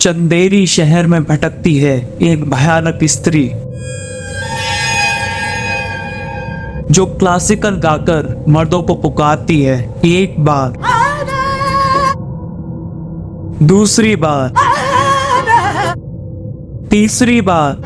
चंदेरी शहर में भटकती है एक भयानक स्त्री जो क्लासिकल गाकर मर्दों को पुकारती है। एक बार, दूसरी बार, तीसरी बार,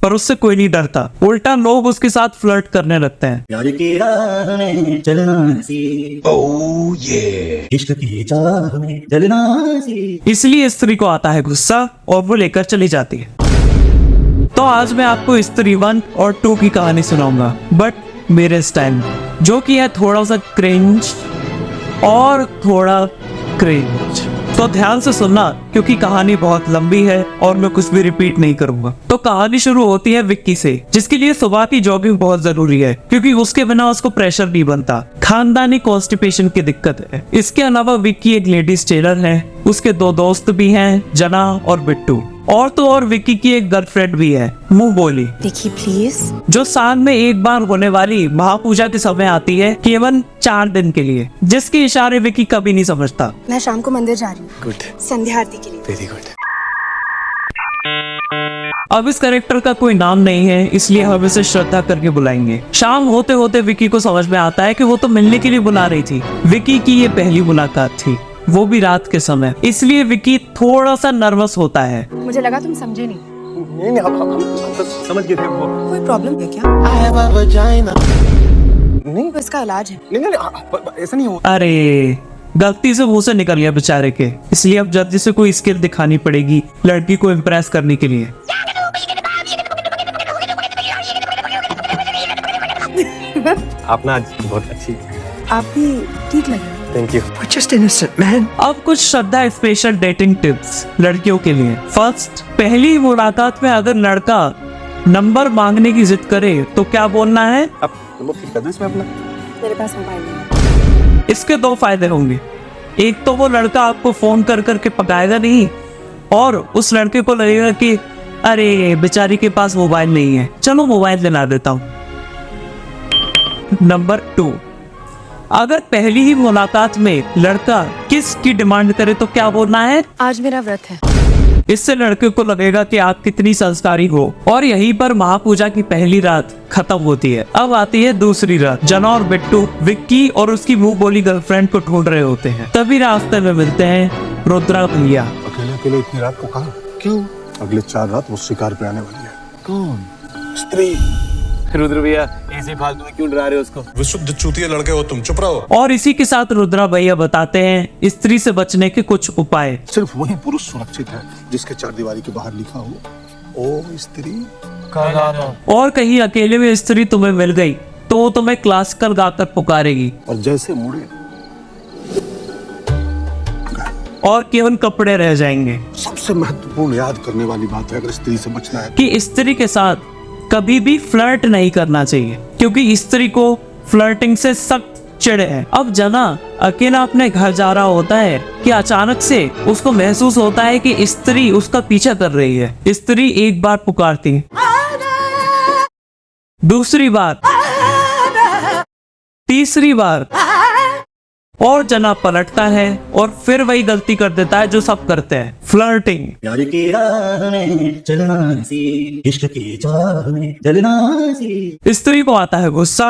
पर उससे कोई नहीं डरता। उल्टा लोग उसके साथ फ्लर्ट करने लगते हैं। प्यार की राह में चलना सी, ओह ये इश्क की चाह में चलना सी। इसलिए स्त्री को आता है गुस्सा और वो लेकर चली जाती है। तो आज मैं आपको स्त्री 1 और 2 की कहानी सुनाऊंगा, बट मेरे स्टाइल में, जो कि है थोड़ा सा क्रिंज और थोड़ा क्रिंज। तो ध्यान से सुनना क्योंकि कहानी बहुत लंबी है और मैं कुछ भी रिपीट नहीं करूंगा। तो कहानी शुरू होती है विक्की से, जिसके लिए सुबह की जॉगिंग बहुत जरूरी है क्योंकि उसके बिना उसको प्रेशर नहीं बनता। खानदानी कॉन्स्टिपेशन की दिक्कत है। इसके अलावा विक्की एक लेडीज टेलर है। उसके 2 दोस्त भी हैं, जना और बिट्टू। और तो और विक्की की एक गर्लफ्रेंड भी है, मुंह बोली, देखिए प्लीज, जो साल में एक बार होने वाली महापूजा के समय आती है, केवल 4 दिन के लिए, जिसके इशारे विक्की कभी नहीं समझता। मैं शाम को मंदिर जा रही हूँ। गुड, संध्या आरती के लिए। Very good. अब इस कैरेक्टर का कोई नाम नहीं है, इसलिए हम इसे श्रद्धा करके बुलाएंगे। शाम होते होते विक्की को समझ में आता है कि वो तो मिलने के लिए बुला रही थी। विक्की की ये पहली मुलाकात थी, वो भी रात के समय, इसलिए विक्की थोड़ा सा नर्वस होता है। मुझे लगा तुम समझे नहीं। नहीं हम तो समझ गए थे। वो कोई प्रॉब्लम है क्या? नहीं तो इसका इलाज है। नहीं ऐसा नहीं होता। अरे गलती से मुंह से निकल गया बेचारे के, इसलिए अब जल्दी से कोई स्किल दिखानी पड़ेगी लड़की को इम्प्रेस करने के लिए। आप ना आज बहुत अच्छी। आप भी ठीक लगे। Thank you. Just innocent, man. अब कुछ श्रद्धा स्पेशल डेटिंग टिप्स लड़कियों के लिए। फर्स्ट, पहली मुलाकात में अगर लड़का नंबर मांगने की जिद करे तो क्या बोलना है? आप नंबर फिर कर दो इसमें अपना। मेरे पास मोबाइल नहीं। इसके 2 फायदे होंगे। एक तो वो लड़का आपको फोन कर करके पकाएगा नहीं, और उस लड़के को लगेगा कि अरे बेचारी के पास मोबाइल नहीं है, चलो मोबाइल दिला देता हूँ। नंबर 2, अगर पहली ही मुलाकात में लड़का किस की डिमांड करे तो क्या बोलना है? आज मेरा व्रत है। इससे लड़के को लगेगा कि आप कितनी संस्कारी हो। और यहीं पर महापूजा की पहली रात खत्म होती है। अब आती है दूसरी रात। जना और बिट्टू विक्की और उसकी मुंह बोली गर्लफ्रेंड को ढूंढ रहे होते हैं। तभी रास्ते में मिलते हैं रुद्रा भैया। अकेले अकेले इतनी रात को कहाँ? क्यों? अगले 4 रात वो शिकार पे आने वाली है। कौन? स्त्री। रुद्र भैया ऐसे फालतू में क्यों डरा रहे हो उसको? विशुद्ध चूतिया लड़के हो तुम, चुप रहो। और इसी के साथ रुद्रा भैया बताते हैं स्त्री से बचने के कुछ उपाय। सिर्फ वही पुरुष सुरक्षित है जिसके 4 दीवारी के बाहर लिखा हो ओ स्त्री। और कहीं अकेले में स्त्री तुम्हें मिल गई तो वो तुम्हें क्लासिकल गाकर पुकारेगी और जैसे मुड़े और केवल कपड़े रह जाएंगे। सबसे महत्वपूर्ण याद करने वाली बात है अगर स्त्री से बचना है कि स्त्री के साथ कभी भी फ्लर्ट नहीं करना चाहिए, क्योंकि स्त्री को फ्लर्टिंग से सख्त चिढ़ है। अब जना अकेला अपने घर जा रहा होता है कि अचानक से उसको महसूस होता है कि स्त्री उसका पीछा कर रही है। स्त्री एक बार पुकारती है, दूसरी बार, तीसरी बार, और जना पलटता है और फिर वही गलती कर देता है जो सब करते हैं, फ्लर्टिंग। प्यार की राह में चलना सी, इश्क की चाह में चलना सी। स्त्री को आता है गुस्सा।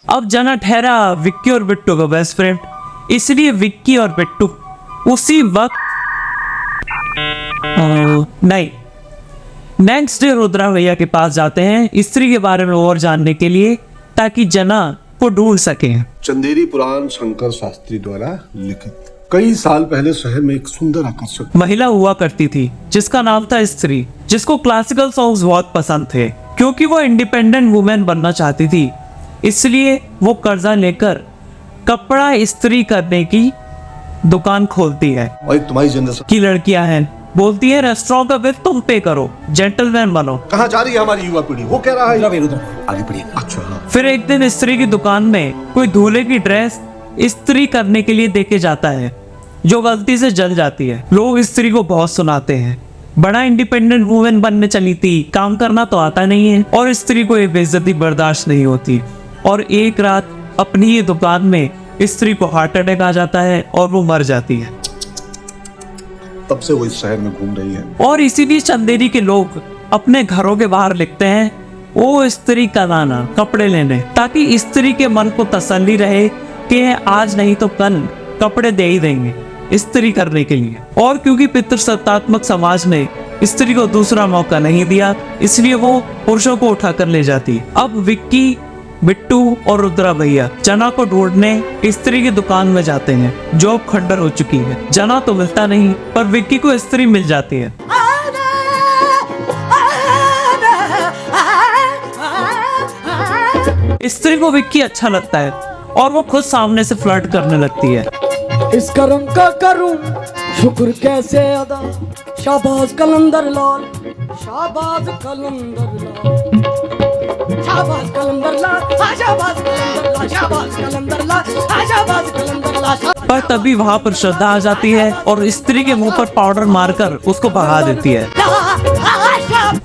अब जना ठहरा विक्की और बिट्टू का बेस्ट फ्रेंड, इसलिए विक्की और बिट्टू उसी वक्त नहीं, नेक्स्ट डे रुद्रा भैया के पास जाते हैं स्त्री के बारे में और जानने के लिए, ताकि जना को ढूंढ सके। चंदेरी पुराण शंकर शास्त्री द्वारा लिखित। कई साल पहले शहर में एक सुंदर आकर्षक महिला हुआ करती थी जिसका नाम था स्त्री, जिसको क्लासिकल सॉन्ग्स बहुत पसंद थे। क्योंकि वो इंडिपेंडेंट वुमेन बनना चाहती थी, इसलिए वो कर्जा लेकर कपड़ा इस्त्री करने की दुकान खोलती है। और तुम्हारी जनरेशन की लड़कियां हैं, बोलती है रेस्टोरेंट का बिल तुम पे करो, जेंटलमैन बनो। कहाँ जा रही है हमारी युवा पीढ़ी? वो कह रहा है रुद्र आगे बढ़िए। अच्छा हाँ। फिर एक दिन स्त्री की दुकान में कोई दूल्हे की ड्रेस इस्त्री करने के लिए देके जाता है, जो गलती से जल जाती है। लोग स्त्री को बहुत सुनाते हैं, बड़ा इंडिपेंडेंट वुमेन बनने चली थी, काम करना तो आता नहीं है, और स्त्री को ये बेइज्जती बर्दाश्त नहीं होती। और एक रात अपनी ही दुकान में स्त्री को हार्ट अटैक आ जाता है और वो मर जाती है। तब से वो इस शहर में घूम रही है। और इसीलिए चंदेरी के लोग अपने घरों के बाहर लिखते हैं, ओ स्त्री का लाना कपड़े लेने, ताकि स्त्री के मन को तसल्ली रहे कि आज नहीं तो कल कपड़े दे ही देंगे स्त्री करने के लिए। और क्योंकि पितृसत्तात्मक समाज ने स्त्री को दूसरा मौका नहीं दिया, इसलिए वो पुरुषों को उठाकर ले जाती। अब विक्की, बिट्टू और रुद्रा भैया जना को ढूंढने स्त्री की दुकान में जाते हैं, जो अब खंडर हो चुकी है। जना तो मिलता नहीं, पर विक्की को स्त्री मिल जाती है। स्त्री को विक्की अच्छा लगता है और वो खुद सामने से फ्लर्ट करने लगती है। इस करम का करूं शुक्र कैसे अदा, शाबाश कलंदर लाल, शाबाश कलंदर लाल, शाबाश कलंदर लाल, शाबाश कलंदर लाल, शाबाश कलंदर लाल, शाबाश कलंदर लाल। पर तभी वहां पर श्रद्धा आ जाती है और स्त्री के मुंह पर पाउडर मारकर उसको भगा देती है।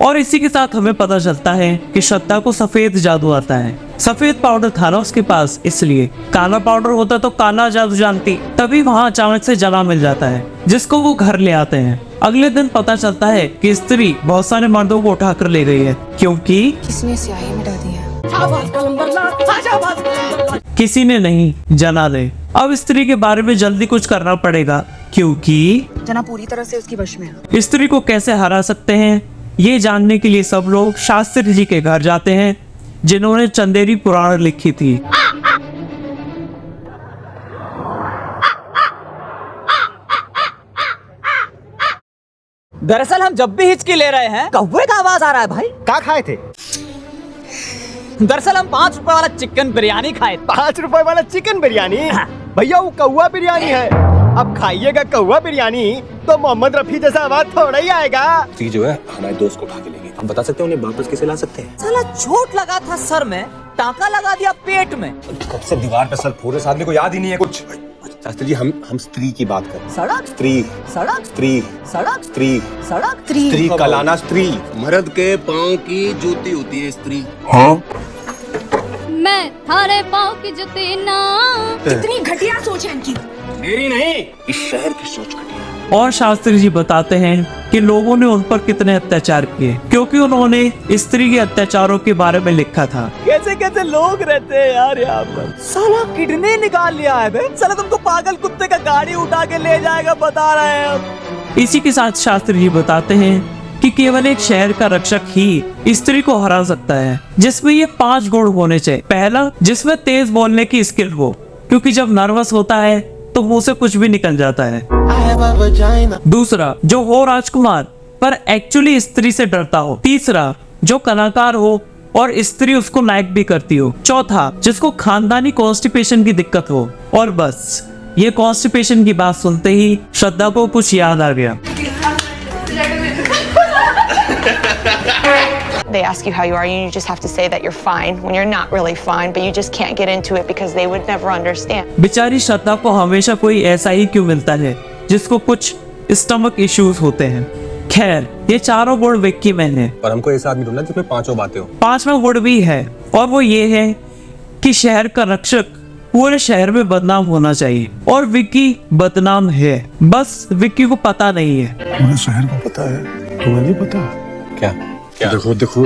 और इसी के साथ हमें पता चलता है कि श्रद्धा को सफेद जादू आता है। सफेद पाउडर था ना उसके पास, इसलिए काला पाउडर होता तो काला जादू जानती। तभी वहाँ अचानक से जना मिल जाता है, जिसको वो घर ले आते हैं। अगले दिन पता चलता है कि स्त्री बहुत सारे मर्दों को उठाकर ले गई है, क्योंकि किसने स्याही मिटा दी है? शाबाश कलंदर लाल, शाबाश कलंदर लाल। किसी ने नहीं, जना ने। अब स्त्री के बारे में जल्दी कुछ करना पड़ेगा, क्योंकि जना पूरी तरह से उसकी वश में है। स्त्री को कैसे हरा सकते हैं, ये जानने के लिए सब लोग शास्त्री जी के घर जाते हैं, जिन्होंने चंदेरी पुराण लिखी थी। दरअसल हम जब भी हिचकी ले रहे हैं कौवे का आवाज आ रहा है भाई। क्या खाए थे? दरअसल हम 5 रुपए वाला चिकन बिरयानी खाए। 5 रुपए वाला चिकन बिरयानी? भैया वो कौवा बिरयानी है। अब खाइएगा कौवा बिरयानी तो मोहम्मद रफी जैसा आवाज थोड़ा ही आएगा। स्त्री जो है हमारे दोस्त को उठा के ले गई। हम बता सकते हैं उन्हें वापस कैसे ला सकते हैं? साला चोट लगा था सर में, टांका लगा दिया पेट में। कब से दीवार पे सर फोड़े, आदमी को याद ही नहीं है कुछ। शास्त्री जी हम स्त्री की बात कर रहे हैं। सड़क स्त्री, सड़क स्त्री, सड़क स्त्री, सड़क स्त्री का लाना स्त्री। मर्द के पाँव की जूती होती है स्त्री। मैं थारे पाँव की जुती ना। कितनी घटिया सोच है इनकी। मेरी नहीं, इस शहर की सोच घटिया। और शास्त्री जी बताते हैं कि लोगों ने उन पर कितने अत्याचार किए, क्योंकि उन्होंने स्त्री के अत्याचारों के बारे में लिखा था। कैसे कैसे लोग रहते हैं यार यहाँ पर। साला किडनी निकाल लिया है बे। साला तुमको पागल कुत्ते का गाड़ी उठा के ले जाएगा बता रहे हैं हम। इसी के साथ शास्त्री जी बताते हैं कि केवल एक शहर का रक्षक ही स्त्री को हरा सकता है, जिसमें ये 5 गुण होने चाहिए। पहला, जिसमें तेज बोलने की स्किल हो, क्योंकि जब नर्वस होता है तो मुंह से कुछ भी निकल जाता है। दूसरा, जो हो राजकुमार पर एक्चुअली स्त्री से डरता हो। तीसरा, जो कलाकार हो और स्त्री उसको लाइक भी करती हो। चौथा, जिसको खानदानी कॉन्स्टिपेशन की दिक्कत हो। और बस ये कॉन्स्टिपेशन की बात सुनते ही श्रद्धा को कुछ याद आ गया। They ask you how you are, and you just have to say that you're fine when you're not really fine, but you just can't get into it because they would never understand. बेचारी श्रद्धा को हमेशा कोई ऐसा ही क्यों मिलता है जिसको कुछ स्टमक इश्यूज होते हैं। खैर, ये चारों गुण विक्की में है। पर हमको ऐसा आदमी ढूंढना जिसमें 5 बातें हो। 5वां गुण भी है, और वो ये है कि शहर का रक्षक पूरे शहर में बदनाम होना चाहिए। और विक्की बदनाम है, बस विक्की को पता नहीं है। पूरे शहर को पता है, तुम्हें नहीं पता? क्या? देखो देखो,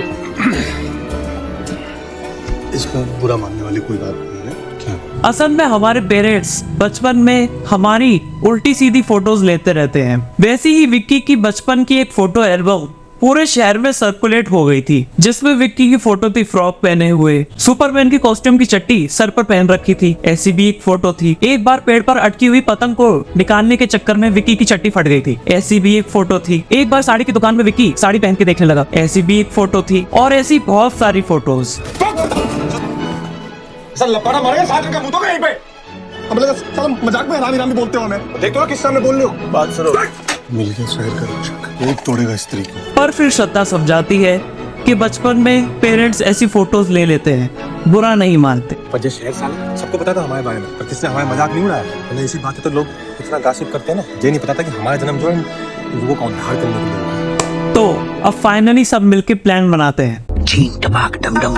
इसमें बुरा मानने वाली कोई बात नहीं है। क्या? असल में हमारे पेरेंट्स बचपन में हमारी उल्टी सीधी फोटोज लेते रहते हैं। वैसे ही विक्की की बचपन की एक फोटो एल्बम पूरे शहर में सर्कुलेट हो गई थी, जिसमें विक्की की फोटो थी फ्रॉक पहने हुए, सुपरमैन की कॉस्ट्यूम की चट्टी सर पर पहन रखी थी। ऐसी भी एक फोटो थी, एक बार पेड़ पर अटकी हुई पतंग को निकालने के चक्कर में विक्की की चट्टी फट गई थी। ऐसी भी एक फोटो थी, एक बार साड़ी की दुकान में विक्की साड़ी पहन के देखने लगा। ऐसी भी एक फोटो थी, और ऐसी बहुत सारी फोटोज। सर लपाड़ा मारेगा, साथ का मुंह तो कहीं पे। अब लगा साला मजाक में हरामी हरामी बोलते हो हमें। देखते हो किस सामने बोल रहे हो। बात सुनो, मिल गया शहर का रक्षक, एक तोड़ेगा स्त्री को। पर फिर श्रद्धा समझाती है कि बचपन में पेरेंट्स ऐसी फोटोज ले लेते हैं, बुरा नहीं मानते। पर जो शहर साला सबको पता था हमारे बारे में, पर किसने हमारा मजाक नहीं उड़ाया। तो इसी बात है तो लोग इतना गासिप करते हैं ना, ये नहीं पता था कि हमारा जन्म जो है लोगों का उद्धार करने के लिए हुआ है। तो अब फाइनली सब मिलके प्लान बनाते हैं। चीन टपाक डम डम,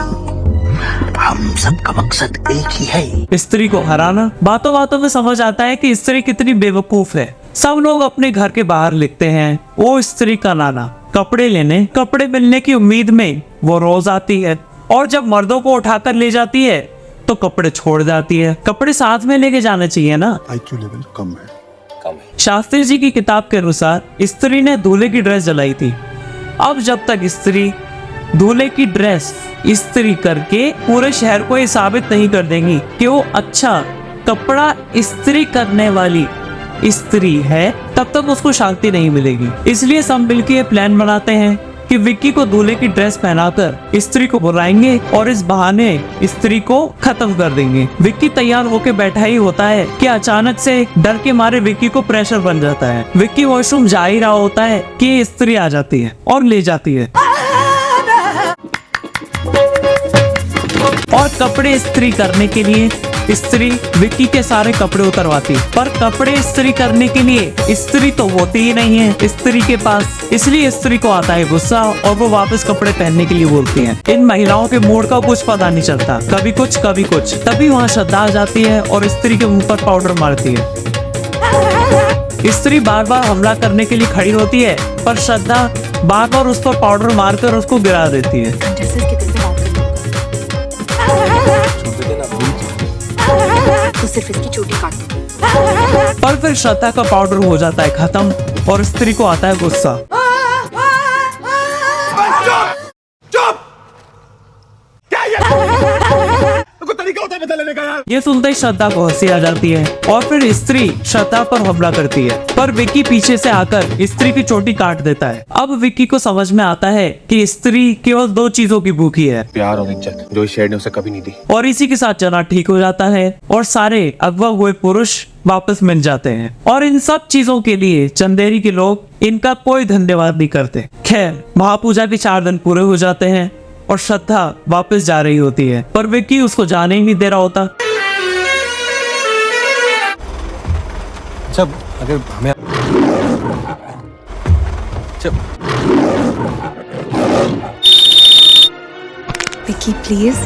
हम सबका मकसद एक ही है, स्त्री को हराना। बातों बातों में समझ आता है कि स्त्री कितनी बेवकूफ है। सब लोग अपने घर के बाहर लिखते हैं वो स्त्री का नाना कपड़े लेने। कपड़े मिलने की उम्मीद में वो रोज आती है और जब मर्दों को उठाकर ले जाती है तो कपड़े छोड़ जाती है। कपड़े साथ में लेके जाने चाहिए ना। IQ लेवल कम है। शास्त्री जी की किताब के अनुसार स्त्री ने दूल्हे की ड्रेस जलाई थी। अब जब तक स्त्री दूल्हे की ड्रेस इस्त्री करके पूरे शहर को ये साबित नहीं कर देंगी कि वो अच्छा कपड़ा इस्त्री करने वाली स्त्री है, तब तक उसको शांति नहीं मिलेगी। इसलिए सब मिलकर ये प्लान बनाते हैं कि विक्की को दूल्हे की ड्रेस पहनाकर स्त्री को बुलाएंगे और इस बहाने स्त्री को खत्म कर देंगे। विक्की तैयार होकर बैठा ही होता है कि अचानक से डर के मारे विक्की को प्रेशर बन जाता है। विक्की वॉशरूम जा ही रहा होता है कि स्त्री आ जाती है और ले जाती है और कपड़े इस्त्री करने के लिए स्त्री विक्की के सारे कपड़े उतरवाती। पर कपड़े इस्त्री करने के लिए स्त्री तो होती ही नहीं है स्त्री के पास, इसलिए स्त्री को आता है गुस्सा और वो वापस कपड़े पहनने के लिए बोलती है। इन महिलाओं के मूड का कुछ पता नहीं चलता, कभी कुछ कभी कुछ। तभी वहाँ श्रद्धा आ जाती है और स्त्री के मुंह पर पाउडर मारती है। स्त्री बार बार हमला करने के लिए खड़ी होती है पर श्रद्धा बार बार उस पर पाउडर मारकर उसको गिरा देती है। तो सिर्फ इसकी चोटी काट दो। पर फिर श्रद्धा का पाउडर हो जाता है खत्म और स्त्री को आता है गुस्सा। ये सुनते ही श्रद्धा को हंसी आ जाती है और फिर स्त्री श्रद्धा पर हमला करती है, पर विक्की पीछे से आकर स्त्री की चोटी काट देता है। अब विक्की को समझ में आता है कि स्त्री केवल दो चीजों की भूखी है, प्यार और इज्जत, जो इस शहर ने उसे कभी नहीं दी। और इसी के साथ जना ठीक हो जाता है और सारे अगवा हुए पुरुष वापस मिल जाते हैं। और इन सब चीजों के लिए चंदेरी के लोग इनका कोई धन्यवाद नहीं करते। खैर महापूजा के 4 दिन पूरे हो जाते हैं और श्रद्धा वापस जा रही होती है, पर विक्की उसको जाने ही नहीं दे रहा होता। जब अगर हमें विक्की प्लीज।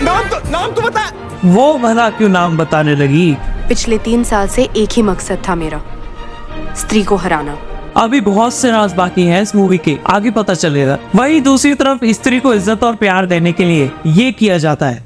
नाम तो बता। वो भला क्यों नाम बताने लगी? पिछले 3 साल से एक ही मकसद था मेरा, स्त्री को हराना। अभी बहुत से राज बाकी हैं इस मूवी के, आगे पता चलेगा। वही दूसरी तरफ स्त्री को इज्जत और प्यार देने के लिए ये किया जाता है।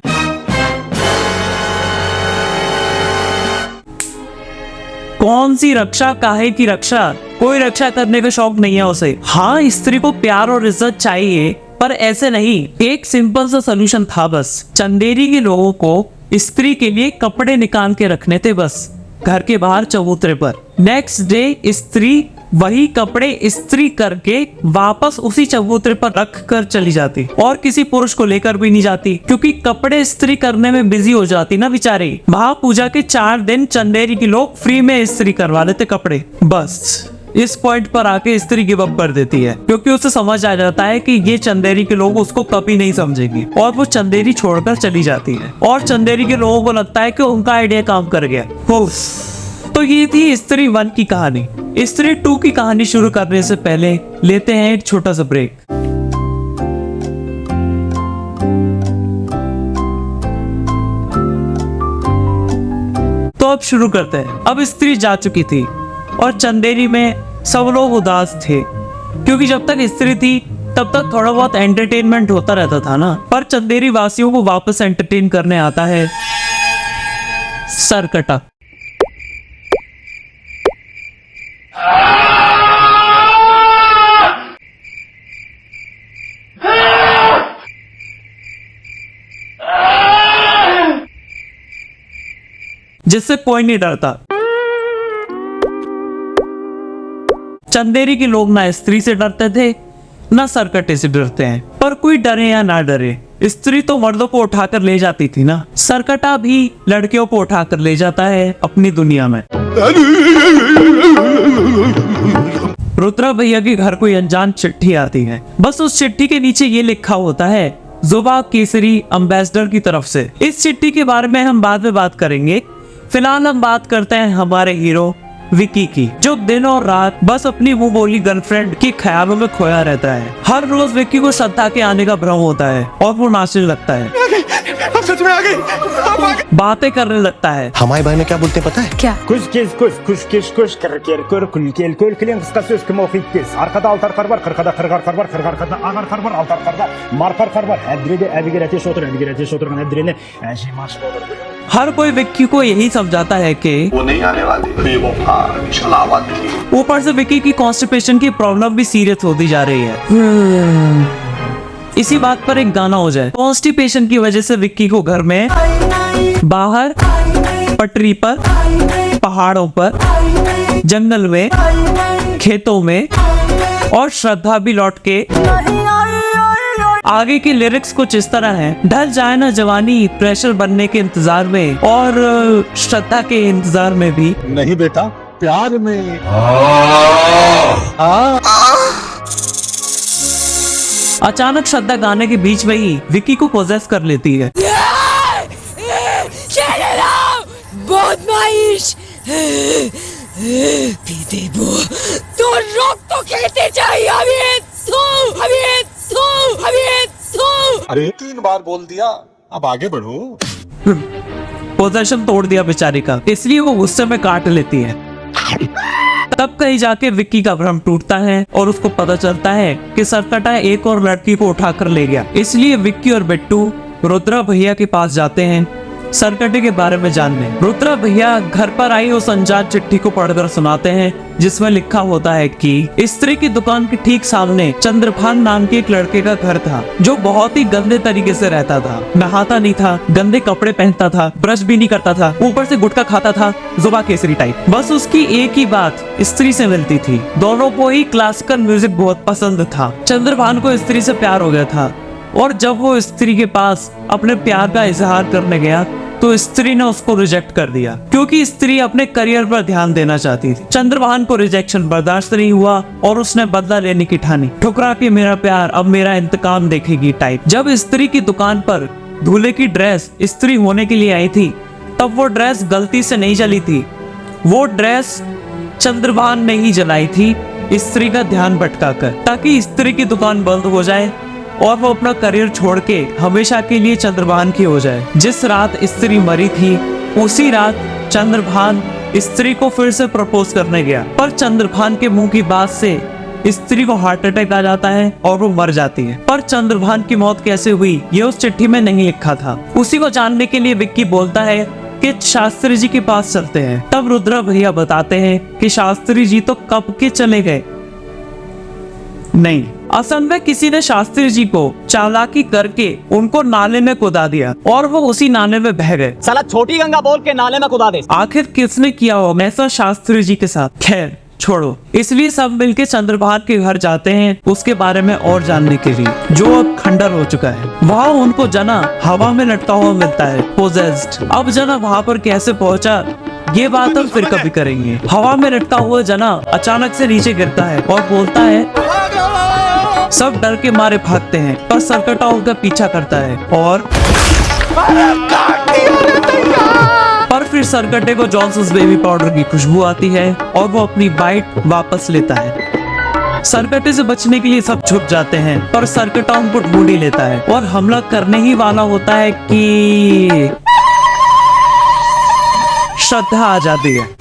कौन सी रक्षा, काहे की रक्षा? कोई रक्षा करने का शौक नहीं है उसे। हाँ स्त्री को प्यार और इज्जत चाहिए पर ऐसे नहीं, एक सिंपल सा सोल्यूशन था बस। चंदेरी के लोगों को स्त्री के लिए कपड़े निकाल के रखने थे बस घर के बाहर चबूतरे पर। नेक्स्ट डे स्त्री वही कपड़े इस्त्री करके वापस उसी चबूतरे पर रख कर चली जाती और किसी पुरुष को लेकर भी नहीं जाती, क्योंकि कपड़े इस्त्री करने में बिजी हो जाती ना बेचारी। महापूजा के 4 दिन चंदेरी के लोग फ्री में इस्त्री करवा लेते कपड़े। बस इस पॉइंट पर आके स्त्री गिव अप कर देती है, क्योंकि उसे समझ आ जाता है कि ये चंदेरी के लोग उसको कभी नहीं समझेंगे और वो चंदेरी छोड़कर चली जाती है। और चंदेरी के लोगों को लगता है कि उनका आइडिया काम कर गया। तो ये थी स्त्री 1 की कहानी। स्त्री 2 की कहानी शुरू करने से पहले लेते हैं एक छोटा सा ब्रेक। तो अब शुरू करते हैं। अब स्त्री जा चुकी थी और चंदेरी में सब लोग उदास थे, क्योंकि जब तक स्त्री थी तब तक थोड़ा बहुत एंटरटेनमेंट होता रहता था ना। पर चंदेरी वासियों को वापस एंटरटेन करने आता है सरकटा। जिससे कोई नहीं डरता। चंदेरी के लोग ना स्त्री से डरते थे ना सरकटे से डरते हैं। पर कोई डरे या ना डरे, स्त्री तो मर्दों को उठाकर ले जाती थी ना, सरकटा भी लड़कियों को उठाकर ले जाता है अपनी दुनिया में। रुद्रा भैया के घर कोई अनजान चिट्ठी आती है। बस उस चिट्ठी के नीचे ये लिखा होता है, जुबा केसरी एम्बेसडर की तरफ से। इस चिट्ठी के बारे में हम बाद में बात करेंगे। फिलहाल हम बात करते हैं हमारे हीरो विक्की की, जो दिन और रात बस अपनी वो बोली गर्लफ्रेंड के ख्यालों में खोया रहता है। हर रोज विक्की को श्रद्धा के आने का भ्रम होता है और वो नाचने लगता है, सच में आ गई। बातें करने लगता है। हमारे भाई में क्या बोलते हैं पता है? क्या? हर कोई विक्की को यही समझाता है कि वो नहीं आने वाली, बेवफा शलावत थी। ऊपर से विक्की की कॉन्स्टिपेशन की प्रॉब्लम भी सीरियस होती जा रही है। इसी बात पर एक गाना हो जाए। कॉन्स्टिपेशन की वजह से विक्की को घर में, बाहर, पटरी पर, पहाड़ों पर, जंगल में, खेतों में और श्रद्धा भी लौट के। आगे के लिरिक्स कुछ इस तरह हैं, ढल जाए ना जवानी प्रेशर बनने के इंतजार में और श्रद्धा के इंतजार में भी नहीं बेटा, प्यार में। अचानक श्रद्धा गाने के बीच में ही विक्की को पोजेस कर लेती है। बदमाइश तो रोक तो कहते चाहिए। अरे 3 बार बोल दिया, अब आगे बढ़ो। पोजेशन तोड़ दिया बेचारी का, इसलिए वो गुस्से में काट लेती है। तब कहीं जाके विक्की का भ्रम टूटता है और उसको पता चलता है कि सरकटा एक और लड़की को उठाकर ले गया। इसलिए विक्की और बिट्टू रुद्रा भैया के पास जाते हैं सरकटे के बारे में जानने। रुद्रा भैया घर पर आई उस अनजान चिट्ठी को पढ़कर सुनाते हैं, जिसमें लिखा होता है कि स्त्री की दुकान के ठीक सामने चंद्रभान नाम के एक लड़के का घर था, जो बहुत ही गंदे तरीके से रहता था। नहाता नहीं था, गंदे कपड़े पहनता था, ब्रश भी नहीं करता था, ऊपर से गुटखा खाता था, जुबा केसरी टाइप। बस उसकी एक ही बात स्त्री से मिलती थी। दोनों को ही क्लासिकल म्यूजिक बहुत पसंद था। चंद्रभान को स्त्री से प्यार हो गया था और जब वो स्त्री के पास अपने प्यार का इजहार करने गया तो स्त्री ने उसको रिजेक्ट कर दिया, क्योंकि स्त्री अपने करियर पर ध्यान देना चाहती थी। चंद्रभान को रिजेक्शन बर्दाश्त नहीं हुआ और उसने बदला लेने की ठानी, ठुकरा के मेरा प्यार अब मेरा इंतकाम देखेगी टाइप। जब स्त्री की दुकान पर दूल्हे की ड्रेस स्त्री होने के लिए आई थी, तब वो ड्रेस गलती से नहीं जली थी। वो ड्रेस चंद्रभान ने ही जलाई थी स्त्री का ध्यान भटकाकर, ताकि स्त्री की दुकान बंद हो जाए और वो अपना करियर छोड़ के हमेशा के लिए चंद्रभान की हो जाए। जिस रात स्त्री मरी थी, उसी रात चंद्रभान स्त्री को फिर से प्रपोज करने गया, पर चंद्रभान के मुंह की बात से स्त्री को हार्ट अटैक आ जाता है और वो मर जाती है। पर चंद्रभान की मौत कैसे हुई ये उस चिट्ठी में नहीं लिखा था। उसी को जानने के लिए विक्की बोलता है कि शास्त्री जी के पास चलते हैं। तब रुद्रा भैया बताते हैं कि शास्त्री जी तो कब के चले गए। नहीं, असल में किसी ने शास्त्री जी को चालाकी करके उनको नाले में कुदा दिया और वो उसी नाले में बह गए। साला छोटी गंगा बोल के नाले में कुदा दे। आखिर किसने किया हो ऐसा शास्त्री जी के साथ? खैर छोड़ो। इसलिए सब मिलके चंद्रभान के घर जाते हैं उसके बारे में और जानने के लिए, जो अब खंडर हो चुका है। वहाँ उनको जना हवा में लटका हुआ मिलता है, पोजेस्ड। अब जना वहाँ पर कैसे पहुँचा ये बात हम फिर कभी करेंगे। हवा में लटका हुआ जना अचानक से नीचे गिरता है और बोलता है। सब डर के मारे भागते हैं, पर सरकटा उनका पीछा करता है और पर फिर सरकटे को जॉनसन्स बेबी पाउडर की खुशबू आती है और वो अपनी बाइट वापस लेता है। सरकटे से बचने के लिए सब छुप जाते हैं, पर सरकटा उनको ढूंढ ही लेता है और हमला करने ही वाला होता है कि श्रद्धा आ जाती है।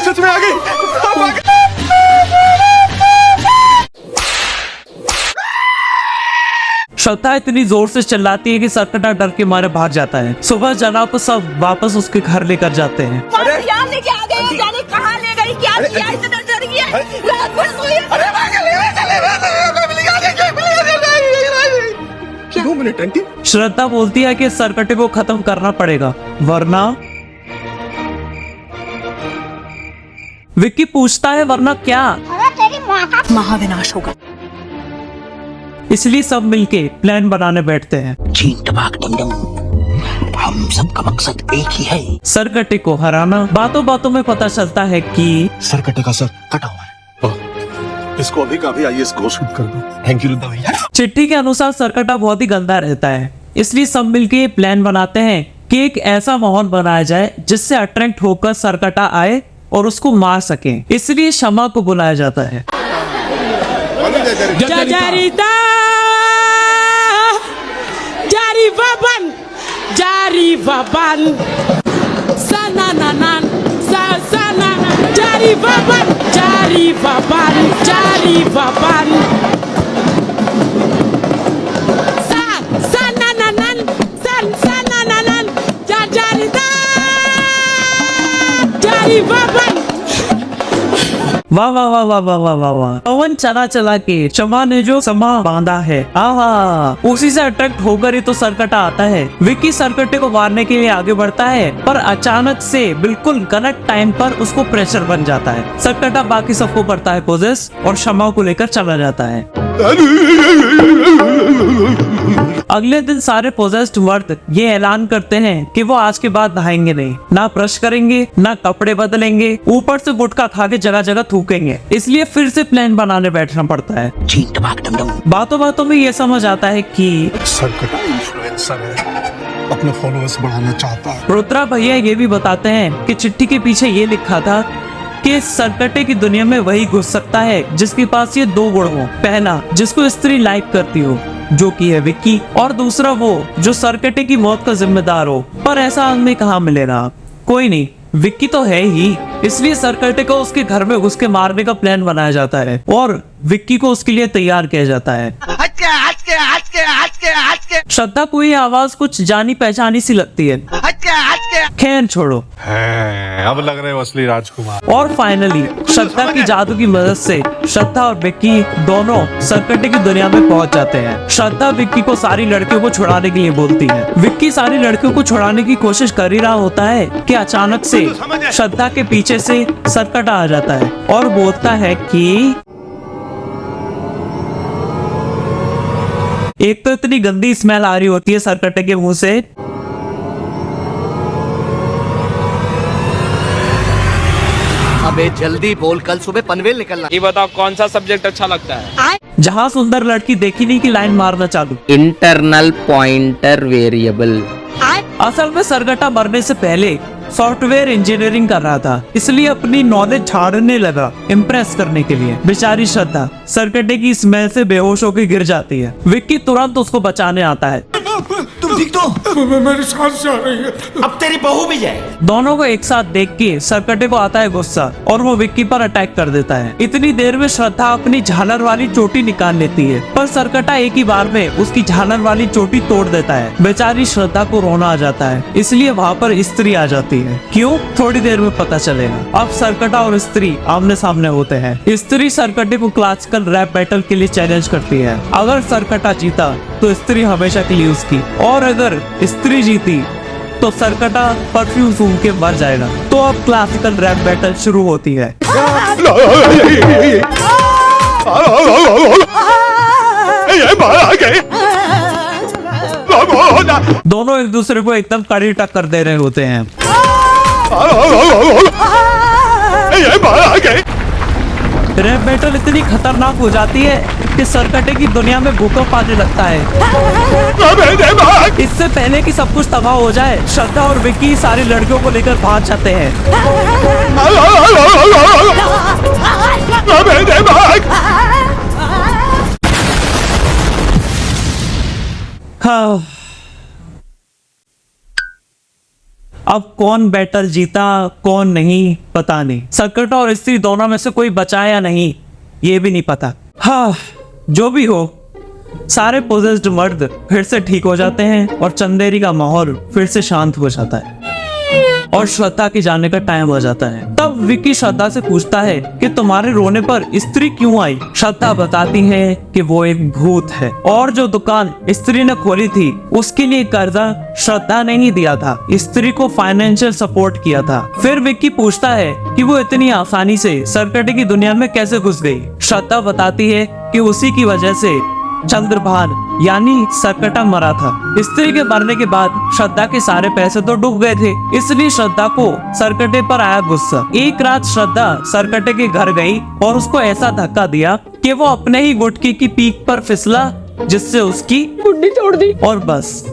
सच में आ गई। श्रद्धा इतनी जोर से चिल्लाती है कि सरकटा डर के मारे भाग जाता है। सुबह जना को सब वापस उसके घर लेकर जाते हैं। श्रद्धा बोलती है कि सरकटे को खत्म करना पड़ेगा, वरना विक्की पूछता है वरना क्या? महाविनाश होगा। इसलिए सब मिलके प्लान बनाने बैठते हैं। हम सबका मकसद एक ही है। सरकटे को हराना। बातों बातों में पता चलता है कि सरकटे का सर कटा हुआ है। इसको अभी का अभी IAS घोषित कर दो। थैंक यू रुद्र भैया। चिट्ठी के अनुसार सरकटा बहुत ही गंदा रहता है, इसलिए सब मिलके प्लान बनाते हैं कि एक ऐसा माहौल बनाया जाए जिससे अट्रैक्ट होकर सरकटा आए और उसको मार सके। इसलिए शमा को बुलाया जाता है। Jari baban sanananan sanana jari baban sanananan sanananan jari baban। वाह वाह वाह वाह वाह वाह वाह वाह। पवन चला चला के शमा ने जो समा बांधा है, आहा, उसी से अट्रैक्ट होकर ही तो सरकटा आता है। विक्की सरकटे को मारने के लिए आगे बढ़ता है, पर अचानक से बिल्कुल गलत टाइम पर उसको प्रेशर बन जाता है। सरकटा बाकी सबको करता है पोजेस और शमा को लेकर चला जाता है। अगले दिन सारे पोजेस्ड मर्द ये ऐलान करते हैं कि वो आज के बाद नहाएंगे नहीं, ना ब्रश करेंगे, ना कपड़े बदलेंगे, ऊपर से गुटखा खा के जगह जगह थूकेंगे। इसलिए फिर से प्लान बनाने बैठना पड़ता है। बातों बातों में ये समझ आता है कि सरकटा इन्फ्लुएंसर है, अपने फॉलोअर्स बढ़ाना चाहता है। रुद्रा भैया ये भी बताते हैं कि चिट्ठी के पीछे ये लिखा था कि सरकटे की दुनिया में वही घुस सकता है जिसके पास ये दो गुण हो। पहला, जिसको स्त्री लाइक करती हो, जो कि है विक्की, और दूसरा वो जो सरकटे की मौत का जिम्मेदार हो। पर ऐसा आदमी कहाँ मिलेगा? कोई नहीं, विक्की तो है ही। इसलिए सरकटे को उसके घर में घुस के मारने का प्लान बनाया जाता है और विक्की को उसके लिए तैयार किया जाता है। श्रद्धा को ये आवाज कुछ जानी पहचानी सी लगती है। खैर छोड़ो, अब लग रहे हो असली राजकुमार। और फाइनली श्रद्धा की जादू की मदद से श्रद्धा और विक्की दोनों सरकटे की दुनिया में पहुंच जाते हैं। श्रद्धा विक्की को सारी लड़कियों को छुड़ाने के लिए बोलती है। विक्की सारी लड़कियों को छुड़ाने की कोशिश कर ही रहा होता है कि अचानक से श्रद्धा के पीछे से सरकटा आ जाता है और बोलता है कि एक तो इतनी गंदी स्मेल आ रही होती है सरकटे के मुंह से, अबे जल्दी बोल, कल सुबह पनवेल निकलना। ये बताओ कौन सा सब्जेक्ट अच्छा लगता है? जहाँ सुंदर लड़की देखी नहीं की लाइन मारना चालू। Internal pointer variable. असल में सरकटा मरने से पहले सॉफ्टवेयर इंजीनियरिंग कर रहा था, इसलिए अपनी नॉलेज झाड़ने लगा इम्प्रेस करने के लिए। बेचारी श्रद्धा सरकटे की स्मेल से बेहोश होकर गिर जाती है। विक्की तुरंत उसको बचाने आता है। तुम ठीक तो? मेरी सांस जा रही है, अब तेरी बहू भी जाए। दोनों को एक साथ देख के सरकटे को आता है गुस्सा और वो विक्की पर अटैक कर देता है। इतनी देर में श्रद्धा अपनी झालर वाली चोटी निकाल लेती है, पर सरकटा एक ही बार में उसकी झालर वाली चोटी तोड़ देता है। बेचारी श्रद्धा को रोना आ जाता है, इसलिए वहाँ पर स्त्री आ जाती है। क्यों? थोड़ी देर में पता चलेगा। अब सरकटा और स्त्री आमने सामने होते हैं। स्त्री सरकटे को क्लासिकल रैप बैटल के लिए चैलेंज करती है। अगर सरकटा जीता तो स्त्री हमेशा के लिए उसकी, और अगर स्त्री जीती तो सरकटा परफ्यूम सूंघ के मर जाएगा। तो अब क्लासिकल रैप बैटल शुरू होती है। दोनों एक दूसरे को एकदम कड़ी टक्कर दे रहे होते हैं। रैप बैटल इतनी खतरनाक हो जाती है कि सरकटे की दुनिया में भूकंप आने लगता है। इससे पहले कि सब कुछ तबाह हो जाए, श्रद्धा और विक्की सारी लड़कियों को लेकर भाग जाते हैं। हाँ, अब कौन बैटल जीता कौन नहीं पता नहीं। सरकटा और स्त्री दोनों में से कोई बचा या नहीं ये भी नहीं पता। हाँ, जो भी हो, सारे पोजेस्ड मर्द फिर से ठीक हो जाते हैं और चंदेरी का माहौल फिर से शांत हो जाता है और श्रद्धा के जाने का टाइम हो जाता है। तब विक्की श्रद्धा से पूछता है कि तुम्हारे रोने पर स्त्री क्यों आई? श्रद्धा बताती है कि वो एक भूत है और जो दुकान स्त्री ने खोली थी उसके लिए कर्जा श्रद्धा ने ही दिया था, स्त्री को फाइनेंशियल सपोर्ट किया था। फिर विक्की पूछता है कि वो इतनी आसानी से सरकटे की दुनिया में कैसे घुस गई। श्रद्धा बताती है कि उसी की वजह से चंद्रभान यानी सरकटा मरा था। स्त्री के मरने के बाद श्रद्धा के सारे पैसे तो डूब गए थे, इसलिए श्रद्धा को सरकटे पर आया गुस्सा। एक रात श्रद्धा सरकटे के घर गई और उसको ऐसा धक्का दिया कि वो अपने ही गुटकी की पीक पर फिसला, जिससे उसकी गुड्डी तोड़ दी। और बस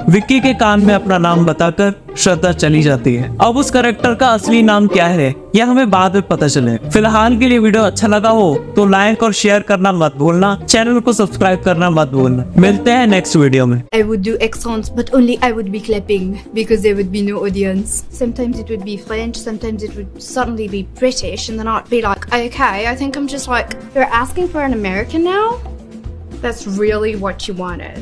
विक्की के कान में अपना नाम बताकर श्रद्धा चली जाती है। अब उस कैरेक्टर का असली नाम क्या है यह हमें बाद में पता चले। फिलहाल के लिए वीडियो अच्छा लगा हो तो लाइक और शेयर करना मत भूलना, चैनल को सब्सक्राइब करना मत भूलना। मिलते हैं नेक्स्ट वीडियो में। I would do accents, but only I would be clapping because there would be no audience. Sometimes it would be French, sometimes it would suddenly be British, and then I'd be like, okay, I think I'm just like, you're asking for an American now? That's really what you wanted.